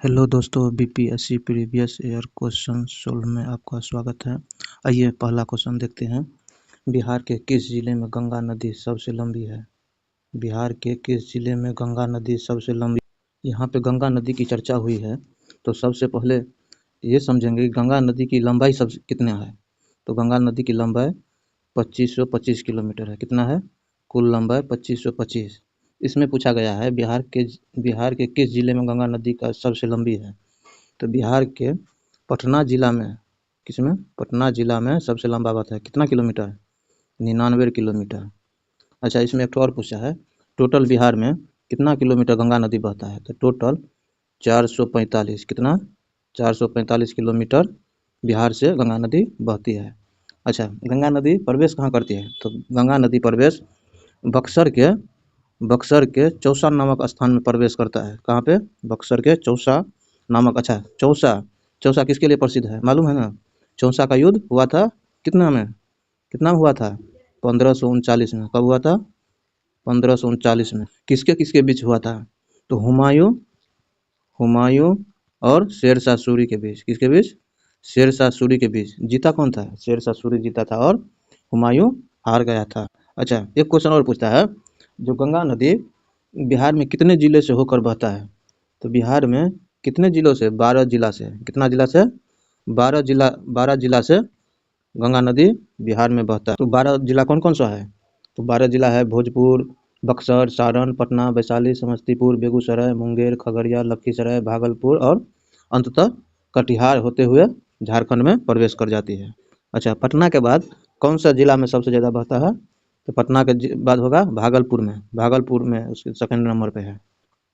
Hello दोस्तों, BPSC previous year question solve में आपका स्वागत है। आइए पहला क्वेश्चन देखते हैं। बिहार के किस जिले में गंगा नदी सबसे लंबी है? बिहार के किस जिले में गंगा नदी सबसे लंबी? यहाँ पे गंगा नदी की चर्चा हुई है, तो सबसे पहले ये समझेंगे कि गंगा नदी की लंबाई सबसे कितना है। तो गंगा नदी की लंबाई 2525 किलोमीटर है। कितना है? कुल लंबाई 2525। इसमें पूछा गया है बिहार के किस जिले में गंगा नदी का सबसे लंबी है। तो बिहार के पटना जिला में, किसमें? पटना जिला में सबसे लंबा बता है। कितना किलोमीटर? 99 किलोमीटर। अच्छा, इसमें एक तो और पूछा है, टोटल बिहार में कितना किलोमीटर गंगा नदी बहता है? तो टोटल 445। कितना? 445 किलोमीटर बिहार से गंगा नदी बहती है। अच्छा, गंगा नदी प्रवेश कहाँ करती है? तो गंगा नदी प्रवेश बक्सर के चौसा नामक स्थान में प्रवेश करता है। कहाँ पे? बक्सर के चौसा नामक। अच्छा, चौसा किसके लिए प्रसिद्ध है मालूम है ना? चौसा का युद्ध हुआ था कितना हुआ था? 1539 में। कब हुआ था? 1539 में। किसके किसके बीच हुआ था? तो हुमायूं और शेरशाह सूरी के बीच। किसके बीच? शेरशाह सूरी के बीच। जीता कौन था? शेरशाह सूरी जीता था और हुमायूं हार गया था। अच्छा, एक क्वेश्चन और पूछता है, जो गंगा नदी बिहार में कितने जिले से होकर बहता है? तो बिहार में कितने जिलों से? 12 जिला से। कितना जिला से? 12 जिला से गंगा नदी बिहार में बहता है। तो 12 जिला कौन कौन सा है? तो 12 जिला है भोजपुर, बक्सर, सारण, पटना, वैशाली, समस्तीपुर, बेगूसराय, मुंगेर, खगड़िया, लखीसराय, भागलपुर और अंततः कटिहार होते हुए झारखंड में प्रवेश कर जाती है। अच्छा, पटना के बाद कौन सा जिला में सबसे ज़्यादा बहता है? तो पटना के बाद होगा भागलपुर में उसके सेकंड नंबर पे है।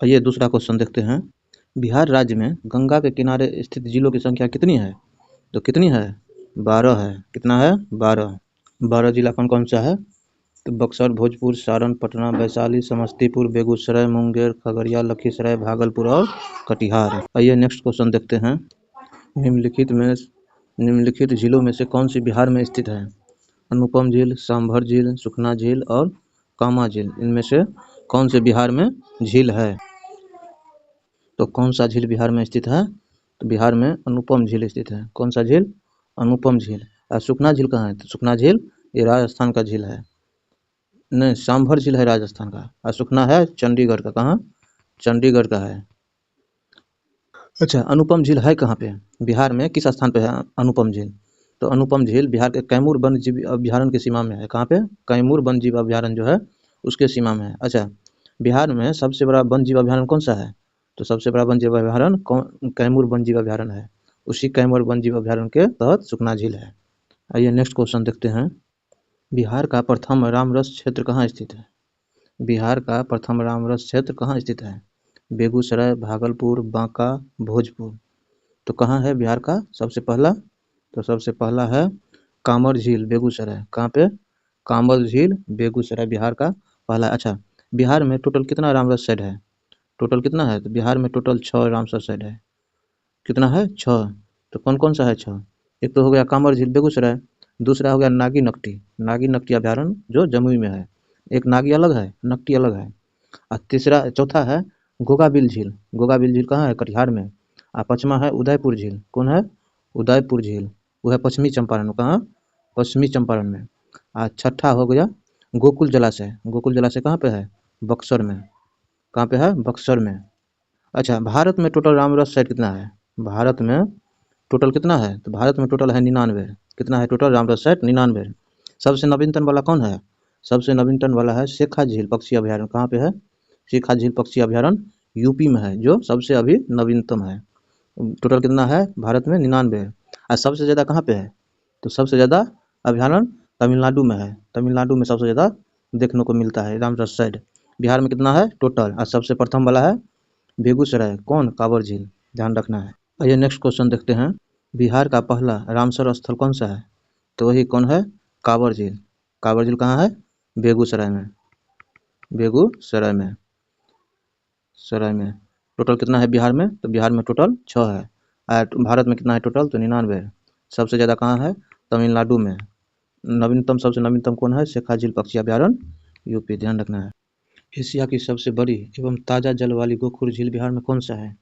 आइए दूसरा क्वेश्चन देखते हैं। बिहार राज्य में गंगा के किनारे स्थित जिलों की संख्या कितनी है? तो कितनी है? 12 है। कितना है? 12। 12 जिला कौन कौन सा है? तो बक्सर, भोजपुर, सारण, पटना, वैशाली, समस्तीपुर, बेगूसराय, मुंगेर, खगड़िया, लखीसराय, भागलपुर और कटिहार। आइए नेक्स्ट क्वेश्चन देखते हैं। निम्नलिखित झीलों में से कौन सी बिहार में स्थित है? अनुपम झील, सांभर झील, सुखना झील और कामा झील। इनमें से कौन से बिहार में झील है? तो कौन सा झील बिहार में स्थित है? तो बिहार में अनुपम झील स्थित है। कौन सा झील? अनुपम झील। और सुखना झील कहाँ है? तो सुखना झील ये राजस्थान का झील है। नहीं, सांभर झील है राजस्थान का, और सुखना है चंडीगढ़ का। कहाँ? चंडीगढ़ का है। अच्छा, अनुपम झील है कहाँ पे? बिहार में किस स्थान पे है अनुपम झील? तो अनुपम झील बिहार के कैमूर वन्य जीव अभ्यारण्य की सीमा में है। कहाँ पे? कैमूर वन्य जीव अभ्यारण्य जो है उसके सीमा में है। अच्छा, बिहार में सबसे बड़ा वन्य जीव अभ्यारण्य कौन सा है? तो सबसे बड़ा वन्य जीव अभ्यारण्य कैमूर वन्य जीव अभ्यारण्य है। उसी कैमूर वन्य जीव अभ्यारण्य के तहत सुखना झील है। आइए नेक्स्ट क्वेश्चन देखते हैं। बिहार का प्रथम रामरस क्षेत्र कहाँ स्थित है? बिहार का प्रथम रामरस क्षेत्र कहाँ स्थित है? बेगूसराय, भागलपुर, बांका, भोजपुर। तो कहाँ है बिहार का सबसे पहला? तो सबसे पहला है कांवर झील, बेगूसराय। कहाँ पे? कांवर झील, बेगूसराय बिहार का पहला। अच्छा, बिहार में टोटल कितना रामरस साइट है? टोटल कितना है? तो बिहार में टोटल 6 रामसर साइट है। कितना है? 6। तो कौन कौन सा है 6? एक तो हो गया कांवर झील बेगूसराय, दूसरा हो गया नागी नकटी अभ्यारण्य जो जमुई में है। एक नागी अलग है, नकटी अलग है। और चौथा है गोगाबिल झील कहाँ है? कटिहार में। और पांचवा है उदयपुर झील। कौन है? उदयपुर झील, वो है पश्चिमी चंपारण में। कहाँ? पश्चिमी चंपारण में। और छठा हो गया गोकुल जलाशय कहाँ पे है? बक्सर में। कहाँ पे है? बक्सर में। अच्छा, भारत में टोटल रामरस साइट कितना है? भारत में टोटल कितना है? तो भारत में टोटल है 99। कितना है टोटल रामरस साइट? 99। सबसे नवीनतम वाला कौन है? सबसे नवीनतम वाला है शेखा झील पक्षी अभ्यारण्य। कहाँ पे है? शेखा झील पक्षी अभ्यारण्य यूपी में है, जो सबसे अभी नवीनतम है। टोटल कितना है भारत में? 99। और सबसे ज़्यादा कहाँ पे है? तो सबसे ज़्यादा अभ्यारण्य तमिलनाडु में है। तमिलनाडु में सबसे ज़्यादा देखने को मिलता है रामरस साइट। बिहार में कितना है टोटल? और सबसे प्रथम वाला है बेगूसराय। कौन? कांवर झील, ध्यान रखना है। आइए नेक्स्ट क्वेश्चन देखते हैं। बिहार का पहला रामसर स्थल कौन सा है? तो वही कौन है? कांवर झील। कांवर झील कहाँ है? बेगूसराय में। बेगूसराय में टोटल कितना है बिहार में? तो बिहार में टोटल 6 है। और भारत में कितना है टोटल? तो 99। सबसे ज़्यादा कहाँ है? तमिलनाडु में। सबसे नवीनतम कौन है? शेखा झील पक्षी अभ्यारण्य यूपी, ध्यान रखना है। एशिया की सबसे बड़ी एवं ताज़ा जल वाली गोखुर झील बिहार में कौन सा है?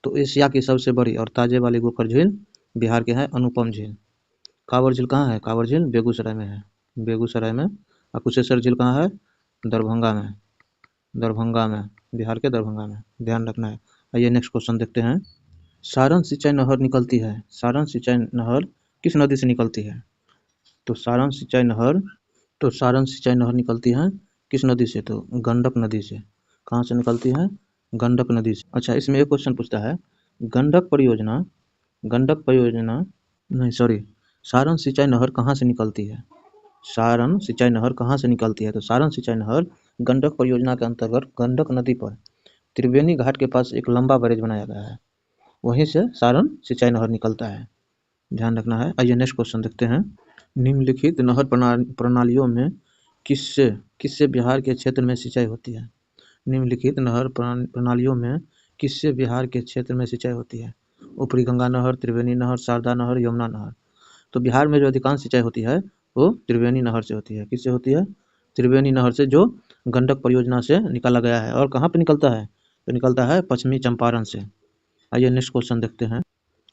तो एशिया की सबसे बड़ी और ताजे वाली गोकर झील बिहार के है अनुपम झील। कांवर झील कहाँ है? कांवर झील बेगूसराय में है, बेगूसराय में। और कुशेश्वर झील कहाँ है? दरभंगा में, दरभंगा में, बिहार के दरभंगा में, ध्यान रखना है। आइए नेक्स्ट क्वेश्चन देखते हैं। सारण सिंचाई नहर निकलती है, सारण सिंचाई नहर किस नदी से निकलती है? तो सारण सिंचाई नहर, तो सारण सिंचाई नहर निकलती है किस नदी से? तो गंडक नदी से। कहाँ से निकलती है? गंडक नदी से। अच्छा, इसमें एक क्वेश्चन पूछता है, गंडक परियोजना, गंडक परियोजना नहीं सॉरी, सारण सिंचाई नहर कहाँ से निकलती है? सारण सिंचाई नहर कहाँ से निकलती है? तो सारण सिंचाई नहर गंडक परियोजना के अंतर्गत गंडक नदी पर त्रिवेणी घाट के पास एक लंबा बैरेज बनाया गया है, वहीं से सारण सिंचाई नहर निकलता है, ध्यान रखना है। आइए नेक्स्ट क्वेश्चन देखते हैं। निम्नलिखित नहर प्रणालियों में किससे किससे बिहार के क्षेत्र में सिंचाई होती है? निम्नलिखित नहर प्रणालियों में किससे बिहार के क्षेत्र में सिंचाई होती है? ऊपरी गंगा नहर, त्रिवेणी नहर, शारदा नहर, यमुना नहर। तो बिहार में जो अधिकांश सिंचाई होती है वो त्रिवेणी नहर से होती है। किससे होती है? त्रिवेणी नहर से, जो गंडक परियोजना से निकाला गया है। और कहाँ पे निकलता है? तो निकलता है पश्चिमी चंपारण से। आइए नेक्स्ट क्वेश्चन देखते हैं।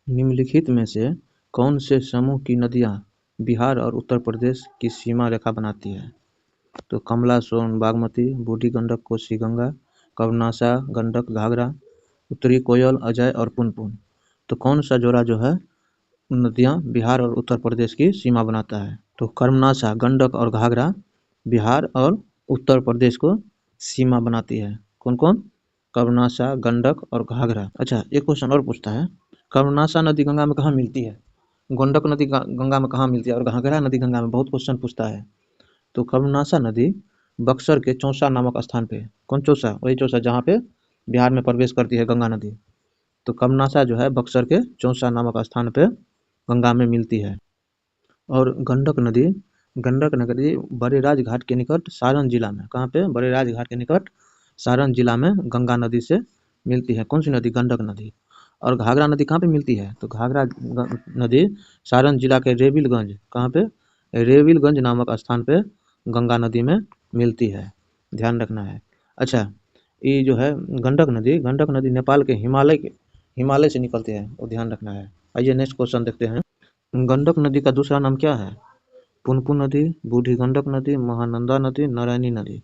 निम्नलिखित में से कौन से समूह की नदियाँ बिहार और उत्तर प्रदेश की सीमा रेखा बनाती है? तो कमला, सोन, बागमती, बूढ़ी गंडक, कोसी गंगा, कर्मनाशा, गंडक, घाघरा, उत्तरी कोयल, अजय और पुनपुन। तो कौन सा जोड़ा जो है नदियाँ बिहार और उत्तर प्रदेश की सीमा बनाता है? तो कर्मनाशा, गंडक और घाघरा बिहार और उत्तर प्रदेश को सीमा बनाती है। कौन कौन? कर्मनाशा, गंडक और घाघरा। अच्छा, एक क्वेश्चन और पूछता है, कर्मनाशा नदी गंगा में कहाँ मिलती है? गंडक नदी गंगा में कहाँ मिलती है? और घाघरा नदी गंगा में। बहुत क्वेश्चन पूछता है। तो कर्मनाशा नदी बक्सर के चौसा नामक स्थान पे, कौन चौसा? वही चौसा जहाँ पे बिहार में प्रवेश करती है गंगा नदी। तो कर्मनाशा जो है बक्सर के चौसा नामक स्थान पे गंगा में मिलती है। और गंडक नदी, गंडक नदी बड़ेराज घाट के निकट सारण जिला में, कहाँ पे? बड़ेराज घाट के निकट सारण जिला में गंगा नदी से मिलती है। कौन सी नदी? गंडक नदी। और घाघरा नदी कहाँ पे मिलती है? तो घाघरा नदी सारण जिला के रेविलगंज, कहाँ पे? रेविलगंज नामक स्थान पे गंगा नदी में मिलती है, ध्यान रखना है। अच्छा, ये जो है गंडक नदी, गंडक नदी नेपाल के हिमालय से निकलती है, वो ध्यान रखना है। आइए नेक्स्ट क्वेश्चन देखते हैं। गंडक नदी का दूसरा नाम क्या है? पुनपुन नदी, बूढ़ी गंडक नदी, महानंदा नदी, नारायणी नदी।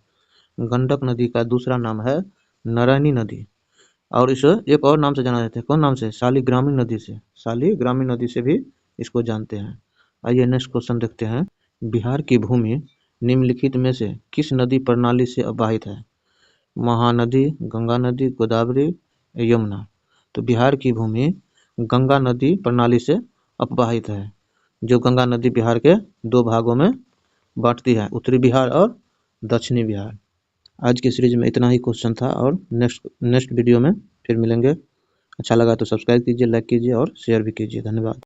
गंडक नदी का दूसरा नाम है नारायणी नदी। और इसे एक और नाम से जाना जाता है, कौन नाम से? शालिग्रामी नदी से, शालिग्रामी नदी से भी इसको जानते हैं। आइए नेक्स्ट क्वेश्चन देखते हैं। बिहार की भूमि निम्नलिखित में से किस नदी प्रणाली से अववाहित है? महानदी, गंगा नदी, गोदावरी, यमुना। तो बिहार की भूमि गंगा नदी प्रणाली से अपवाहित है, जो गंगा नदी बिहार के दो भागों में बांटती है, उत्तरी बिहार और दक्षिणी बिहार। आज की सीरीज में इतना ही क्वेश्चन था, और नेक्स्ट वीडियो में फिर मिलेंगे। अच्छा लगा तो सब्सक्राइब कीजिए, लाइक कीजिए और शेयर भी कीजिए। धन्यवाद।